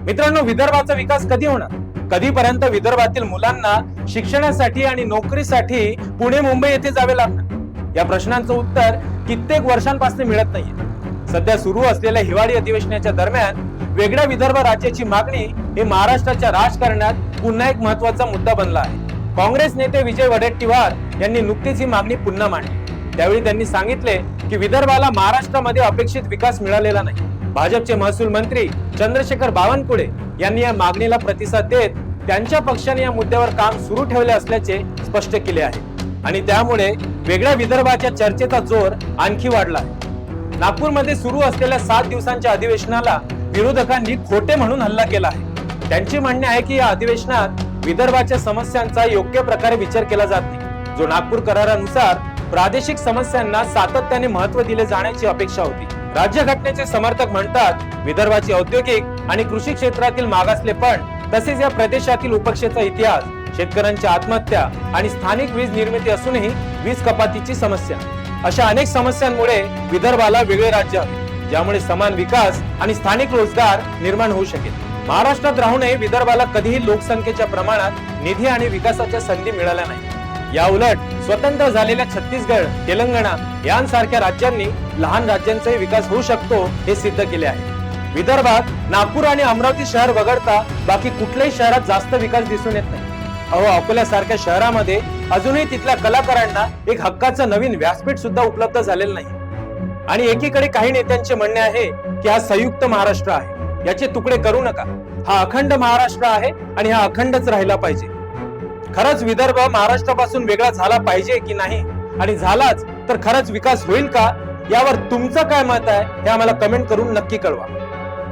मित्रांनो, विदर्भाचा विकास कधी होणार? कधीपर्यंत विदर्भातील मुलांना शिक्षणासाठी आणि नोकरीसाठी पुणे मुंबई येथे जावे लागणार? या प्रश्नांचं उत्तर कित्येक वर्षांपासून मिळत नाहीये. सध्या सुरू असलेल्या हिवाळी अधिवेशनाच्या दरम्यान वेगळ्या विदर्भ राज्याची मागणी हे महाराष्ट्राच्या राजकारणात पुन्हा एक महत्त्वाचा मुद्दा बनला आहे. काँग्रेस नेते विजय वडेट्टीवार यांनी नुकतीच ही मागणी पुन्हा मांडली. त्यावेळी त्यांनी सांगितले की विदर्भाला महाराष्ट्रामध्ये अपेक्षित विकास मिळालेला नाही. भाजपचे महसूल मंत्री चंद्रशेखर बावनकुळे यांनी या मागणीला प्रतिसाद देत त्यांच्या पक्षाने या मुद्द्यावर काम सुरू ठेवले असल्याचे स्पष्ट केले आहे आणि त्यामुळे वेगळ्या विदर्भाच्या चर्चेचा जोर आणखी वाढला आहे. नागपूरमध्ये सुरू असलेल्या 7 दिवसांच्या अधिवेशनाला विरोधकांनी खोटे म्हणून हल्ला केला आहे. त्यांचे म्हणणे आहे की या अधिवेशनात विदर्भाच्या समस्यांचा योग्य प्रकारे विचार केला जात नाही. जो नागपूर करारानुसार प्रादेशिक समस्यांना सातत्याने महत्त्व दिले जाण्याची अपेक्षा होती. राज्यघटनेचे समर्थक म्हणतात विदर्भाची औद्योगिक आणि कृषी क्षेत्रातील मागासलेपण तसेच या प्रदेशातील उपक्षेचा इतिहास, शेतकऱ्यांच्या आत्महत्या आणि स्थानिक वीज निर्मिती असूनही वीज कपातीची समस्या अशा अनेक समस्यांमुळे विदर्भाला वेगळे राज्य हवे, ज्यामुळे समान विकास आणि स्थानिक रोजगार निर्माण होऊ शकेल. महाराष्ट्रात राहूनही विदर्भाला कधीही लोकसंख्येच्या प्रमाणात निधी आणि विकासाच्या संधी मिळाल्या नाही. या उलट स्वतंत्र झालेल्या छत्तीसगड, तेलंगणा यांसारख्या राज्यांनी लहान राज्यांचाही विकास होऊ शकतो हे सिद्ध केले आहे. विदर्भात नागपूर आणि अमरावती शहर वगळता बाकी कुठल्याही शहरात जास्त विकास दिसून येत नाही. अकोल्यासारख्या शहरामध्ये अजूनही तिथल्या कलाकारांना एक हक्काचं नवीन व्यासपीठ सुद्धा उपलब्ध झालेलं नाही. आणि एकीकडे काही नेत्यांचे म्हणणे आहे की हा संयुक्त महाराष्ट्र आहे, याचे तुकडे करू नका, हा अखंड महाराष्ट्र आहे आणि हा अखंडच राहिला पाहिजे. खरंच विदर्भ महाराष्ट्रापासून वेगळा झाला पाहिजे की नाही, आणि झालाच तर खरंच विकास होईल का, यावर तुमचं काय मत आहे हे आम्हाला कमेंट करून नक्की कळवा.